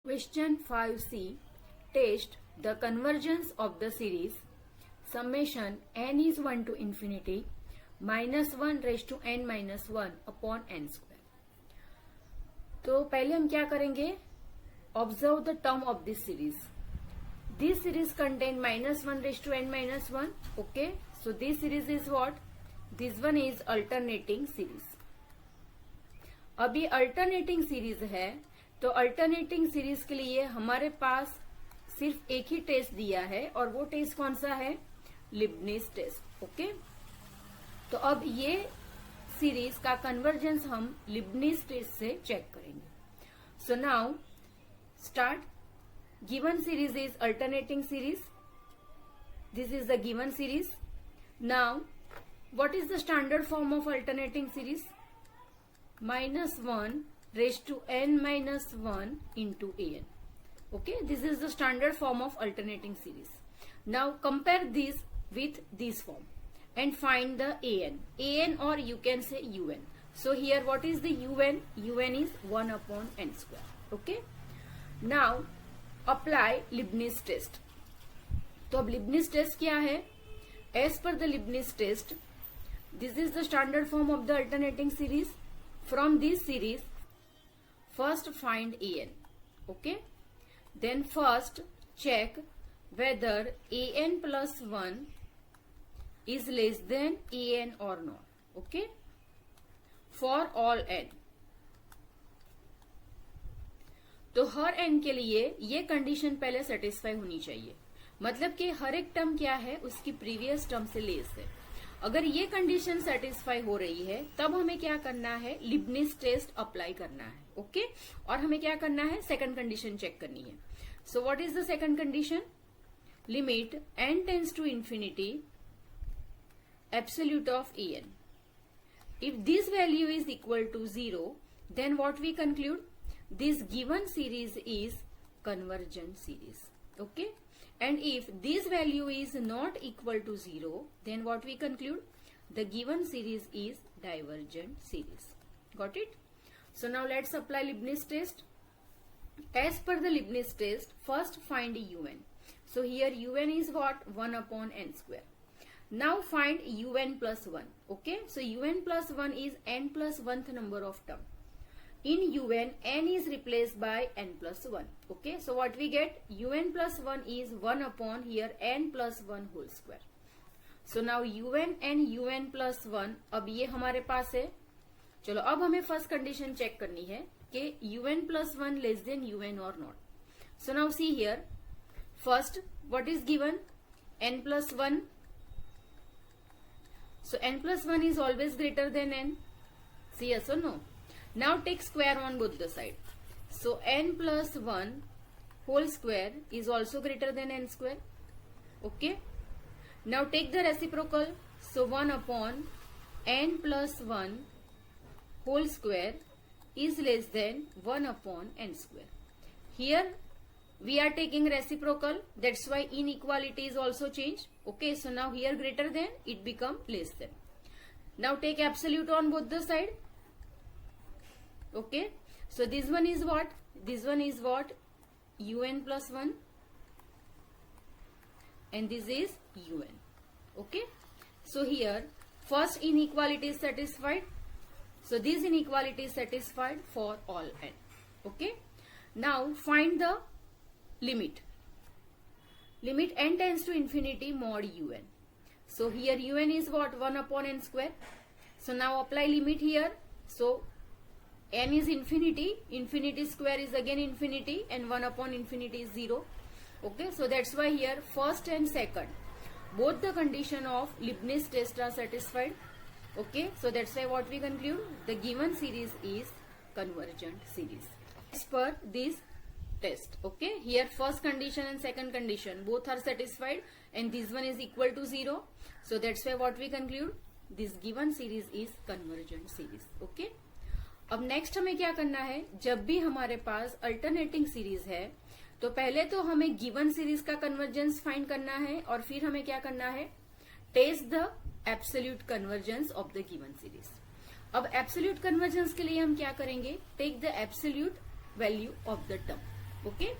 Question 5c. Test the convergence of the series summation n is 1 to infinity minus 1 raised to n minus 1 upon n square. तो पहले हम क्या करेंगे? Observe the term of this series. This series contain minus 1 raised to n minus 1. Okay. So this series is what? This one is alternating series. अब ये alternating series है तो alternating series के लिए हमारे पास सिर्फ एक ही टेस्ट दिया है और वो टेस्ट कौन सा है? Leibniz test. ओके. तो अब ये सीरीज का कन्वर्जेंस हम लिबनिज टेस्ट से चेक करेंगे. So now start. Given series is alternating series. This is the given series. Now what is the standard form of alternating series? -1 raised to n minus 1 into an. Okay, this is the standard form of alternating series. Now compare this with this form and find the an or you can say un. So here what is the un? Un is 1 upon n square. Okay. Now apply Leibniz test. तो अब Leibniz test क्या है? As per the Leibniz test, this is the standard form of the alternating series. From this series, first find an. Okay. Then first check whether an plus 1 is less than an or not. Okay. For all n. तो हर n के लिए ये condition पहले satisfy होनी चाहिए. मतलब कि हर एक टर्म क्या है? उसकी प्रीवियस टर्म से लेस है. अगर ये कंडीशन सेटिस्फाई हो रही है तब हमें क्या करना है? लिबनिज टेस्ट अप्लाई करना है. ओके. और हमें क्या करना है? सेकंड कंडीशन चेक करनी है. So what is the second condition? Limit n tends to infinity absolute of an. If this value is equal to 0 then what we conclude? This given series is convergent series. Okay. And if this value is not equal to 0, then what we conclude? The given series is divergent series. Got it? So now let's apply Leibniz test. As per the Leibniz test, first find un. So here un is what? 1 upon n square. Now find un plus 1. Okay? So un plus 1 is n plus 1th number of term. In un, n is replaced by n plus 1. Okay, so what we get? Un plus 1 is 1 upon here n plus 1 whole square. So now un and un plus 1 अब ये हमारे पास है. चलो अब हमें first condition check करनी है कि un plus 1 less than un or not. So now see here. First, what is given? n plus 1. So n plus 1 is always greater than n. See, yes or no? Now take square on both the side. So n plus 1 whole square is also greater than n square. Okay. Now take the reciprocal. So 1 upon n plus 1 whole square is less than 1 upon n square. Here we are taking reciprocal. That's why inequality is also changed. Okay. So now here greater than, it become less than. Now take absolute on both the side. Okay, so this one is what? This one is what? Un plus 1 and this is un. Okay, so here first inequality is satisfied. So this inequality is satisfied for all n. Okay, now find the limit. Limit n tends to infinity mod un. So here un is what? 1 upon n square. So now apply limit here. So n is infinity, infinity square is again infinity and 1 upon infinity is 0. Okay, so that's why here first and second both the condition of Leibniz test are satisfied. Okay, so that's why what we conclude? The given series is convergent series as per this test. Okay, here first condition and second condition both are satisfied and this one is equal to 0. So that's why what we conclude? This given series is convergent series. Okay. अब next हमें क्या करना है? जब भी हमारे पास alternating series है तो पहले तो हमें गिवन सीरीज का कन्वर्जेंस फाइंड करना है और फिर हमें क्या करना है? Test the absolute convergence of the given series. अब एब्सोल्यूट कन्वर्जेंस के लिए हम क्या करेंगे? Take the absolute value of the term. Okay.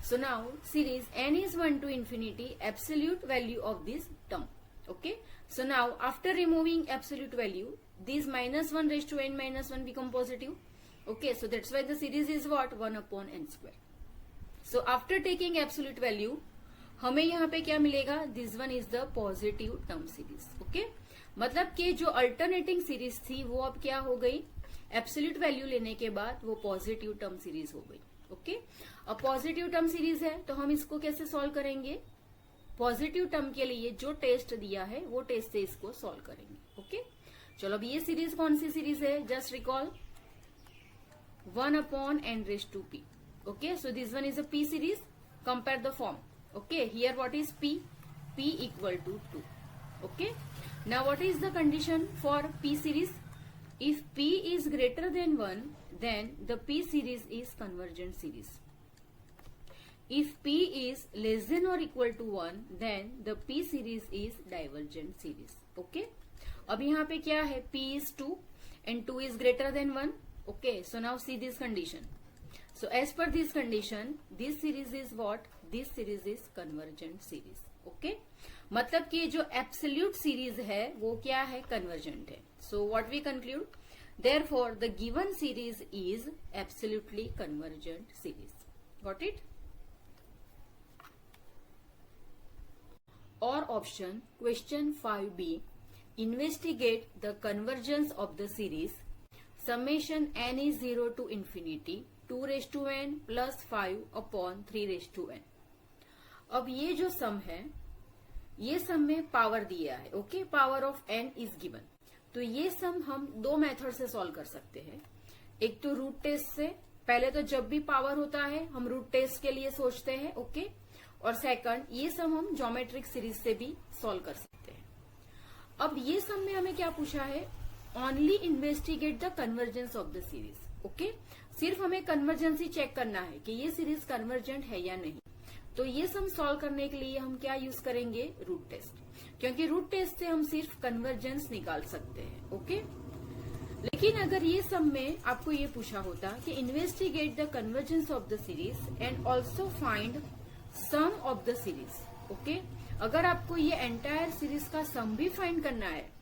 So now series n is 1 to infinity, absolute value of this term. Okay. So now after removing absolute value, these minus 1 raised to n minus 1 become positive. Okay. So that's why the series is what? 1 upon n square. So after taking absolute value, हमें यहाँ पे क्या मिलेगा? This one is the positive term series. Okay, मतलब कि जो alternating series थी वो अब क्या हो गई? एब्सोल्यूट वैल्यू लेने के बाद वो पॉजिटिव टर्म सीरीज हो गई. ओके, अब पॉजिटिव टर्म सीरीज है तो हम इसको कैसे सॉल्व करेंगे? पॉजिटिव टर्म के लिए जो टेस्ट दिया है वो टेस्ट से इसको सॉल्व करेंगे. ओके, चलो अब ये सीरीज कौन सी सीरीज है? Just recall 1 upon n raised to p. Okay, so this one is a p series. Compare the form. Okay, here what is p? P equal to 2. Okay, now what is the condition for p series? If p is greater than 1, then the p series is convergent series. If p is less than or equal to 1, then the p series is divergent series. Okay, अब यहाँ पे क्या है? p is 2 and 2 is greater than 1. Okay, so now see this condition. So as per this condition, this series is what? This series is convergent series. Okay, मतलब कि जो absolute series है वो क्या है? Convergent है. So what we conclude? Therefore, the given series is absolutely convergent series. Got it? Or option question 5b. Investigate the convergence of the series summation n is 0 to infinity 2 raised to n plus 5 upon 3 raised to n. अब ये जो सम है, ये सम में power दिया है. Okay, power of n is given. तो ये सम हम दो मेथड से सॉल्व कर सकते हैं. एक तो रूट टेस्ट से. पहले तो जब भी पावर होता है हम रूट टेस्ट के लिए सोचते हैं. ओके, और सेकंड ये सम हम ज्योमेट्रिक सीरीज से भी सॉल्व कर सकते हैं. अब ये सम में हमें क्या पूछा है? Only investigate the convergence of the series. Okay, सिर्फ हमें कन्वर्जेंसी चेक करना है कि ये सीरीज कन्वर्जेंट है या नहीं. तो ये सम सॉल्व करने के लिए हम क्या यूज करेंगे? रूट टेस्ट, क्योंकि रूट टेस्ट से हम सिर्फ कन्वर्जेंस निकाल सकते हैं. ओके, लेकिन अगर ये सम में आपको ये पूछा होता कि investigate the convergence of the series and also find sum of the series. Okay, अगर आपको ये एंटायर सीरीज का सम भी फाइंड करना है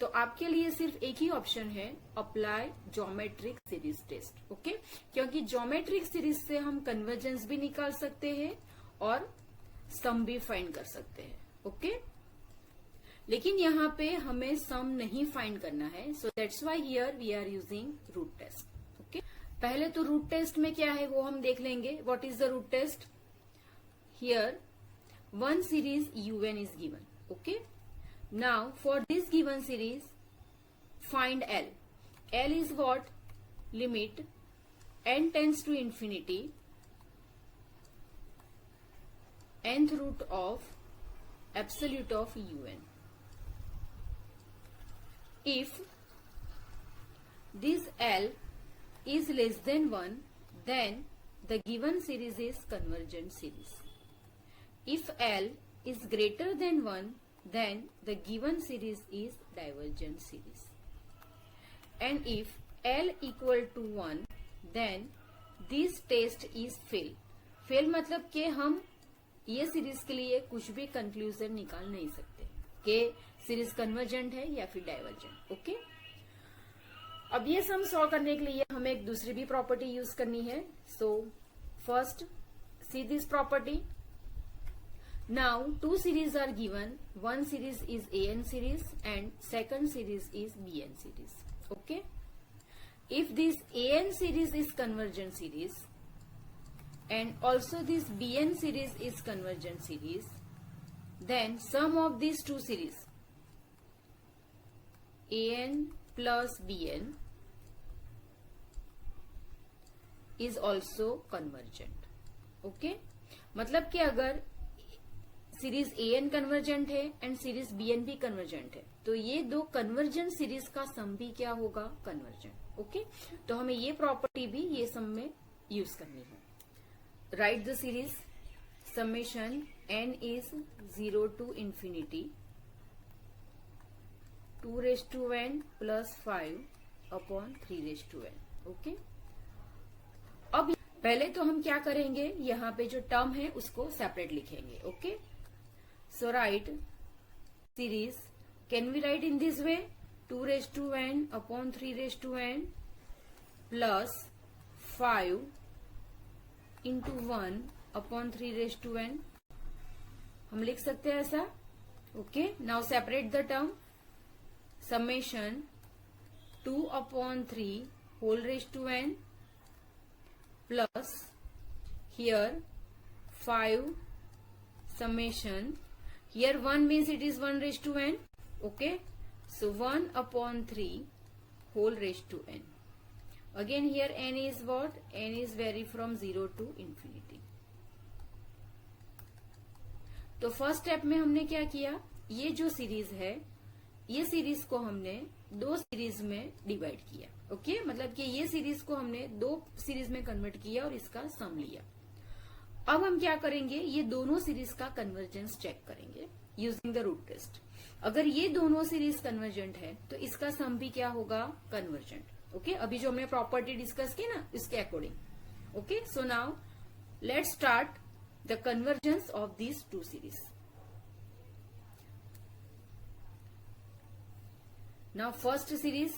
तो आपके लिए सिर्फ एक ही ऑप्शन है, apply geometric series test. Okay, क्योंकि ज्योमेट्रिक सीरीज से हम कन्वर्जेंस भी निकाल सकते हैं और सम भी फाइंड कर सकते हैं. ओके, लेकिन यहाँ पे हमें सम नहीं फाइंड करना है. So that's why here we are using root test. Okay, पहले तो रूट टेस्ट में क्या है वो हम देख लेंगे. What is the root test? Here one series un is given. Okay, now for this given series find L. L is what? Limit n tends to infinity nth root of absolute of un. If this L is less than 1, then the given series is convergent series. If L is greater than 1, then the given series is divergent series. And if L equal to 1, then this test is fail. Fail मतलब कि हम ये series के लिए कुछ भी conclusion निकाल नहीं सकते कि सीरीज कन्वर्जेंट है या फिर डाइवर्जेंट. ओके, अब ये सम सॉल्व करने के लिए हमें एक दूसरी भी प्रॉपर्टी यूज करनी है. So first see this property. Now two series are given. One series is an series and second series is bn series. Okay, if this an series is convergent series and also this bn series is convergent series, then sum of these two series an plus bn is also convergent. Okay, मतलब कि अगर series an convergent है and series bn भी convergent है तो ये दो convergent series का सम भी क्या होगा? कन्वर्जेंट. ओके, तो हमें ये प्रॉपर्टी भी ये सम में यूज करनी है. Write the series summation n is 0 to infinity 2 raised to n plus 5 upon 3 raised to n. Okay, अब पहले तो हम क्या करेंगे, यहाँ पे जो टर्म है उसको सेपरेट लिखेंगे. Okay, so write series. Can we write in this way? 2 raised to n upon 3 raised to n plus 5 into 1 upon 3 raised to n. हम लिख सकते हैं ऐसा. Okay, now separate the term. Summation 2 upon 3 whole raised to n plus here 5 summation. Here 1 means it is 1 raised to n. Okay, so 1 upon 3 whole raised to n. Again here n is what? N is vary from 0 to infinity. तो first step में हमने क्या किया, ये जो series है ये series को हमने दो सीरीज में डिवाइड किया. ओके, मतलब कि ये सीरीज को हमने दो सीरीज में कन्वर्ट किया और इसका सम लिया. अब हम क्या करेंगे, ये दोनों सीरीज का कन्वर्जेंस चेक करेंगे यूजिंग द रूट टेस्ट. अगर ये दोनों सीरीज कन्वर्जेंट है तो इसका सम भी क्या होगा, कन्वर्जेंट. ओके, अभी जो हमने प्रॉपर्टी डिस्कस की ना इसके according. Okay, so now let's start the convergence of these two series. Now first series,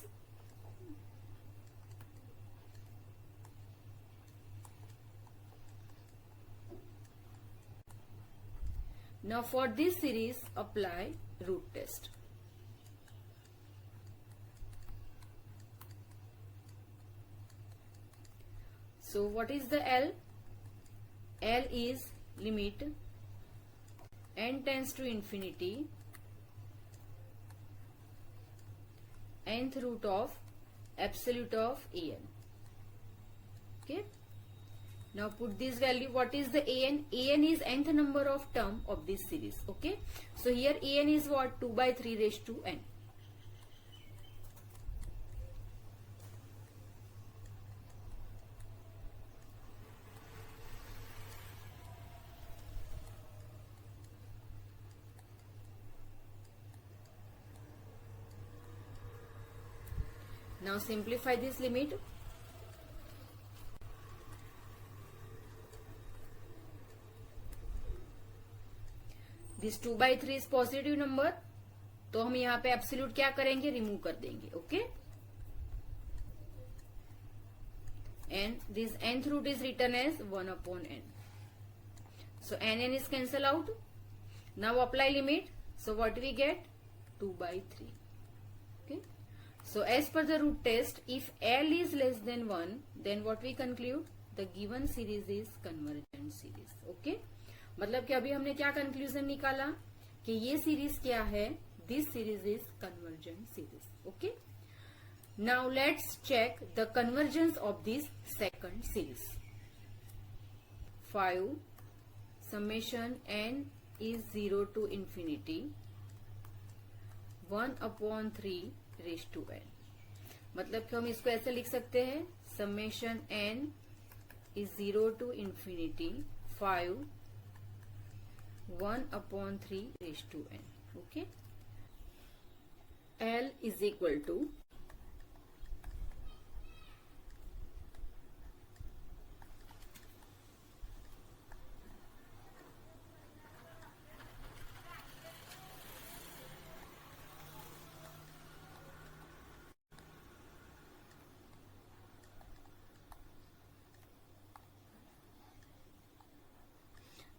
now for this series apply root test. So what is the L? L is limit n tends to infinity nth root of absolute of an. Okay, now put this value. What is the an? An is nth number of term of this series. Okay, so here an is what? 2 by 3 raised to n. Now simplify this limit. This 2 by 3 is positive number, तो हम यहाँ पे absolute क्या करेंगे, remove कर देंगे. Okay, and this nth root is written as 1 upon n. So n is cancel out. Now apply limit. So what we get? 2 by 3. Okay. So as per the root test, if L is less than 1, then what we conclude? The given series is convergent series. Okay. मतलब कि अभी हमने क्या conclusion निकाला कि ये series क्या है, this series is convergent series. Okay, now let's check the convergence of this second series. 5 summation n is 0 to infinity 1 upon 3 raised to n. मतलब कि हम इसको ऐसे लिख सकते हैं, summation n is 0 to infinity 5 1 upon 3 raised to n. Okay, L is equal to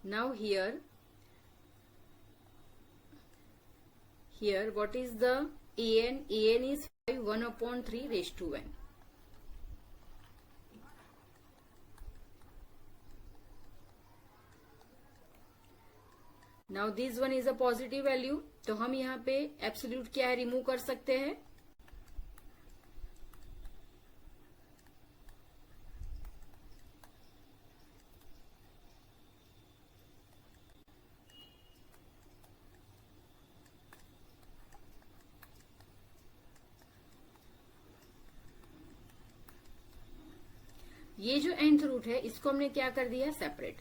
now here what is the an? An is 5 1 upon 3 raised to n. Now this one is a positive value, तो हम यहाँ पे absolute क्या है, remove कर सकते हैं. ये जो nth रूट है इसको हमने क्या कर दिया, सेपरेट.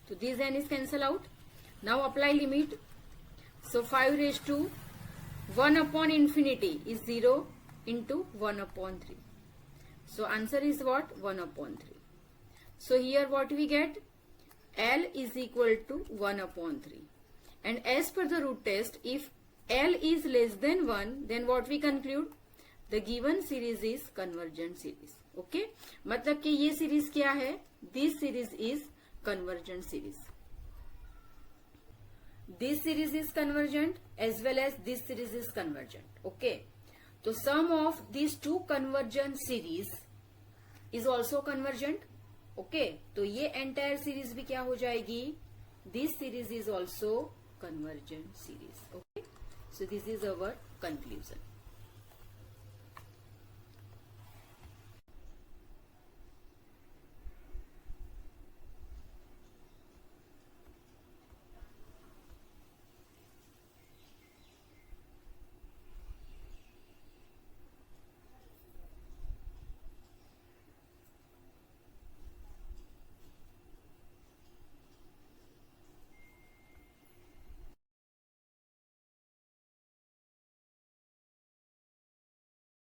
तो this n is cancel out. Now apply limit. So 5 raised to 1 upon infinity is 0 into 1 upon 3. So answer is what? 1 upon 3. So here what we get? L is equal to 1 upon 3. And as per the root test, if L is less than 1, then what we conclude? The given series is convergent series. Okay? मतलब कि ये series क्या है? This series is convergent series. This series is convergent as well as this series is convergent. Okay? तो sum of these two convergent series is also convergent. Okay? तो ये entire series भी क्या हो जाएगी? This series is also convergent series. Okay? So this is our conclusion.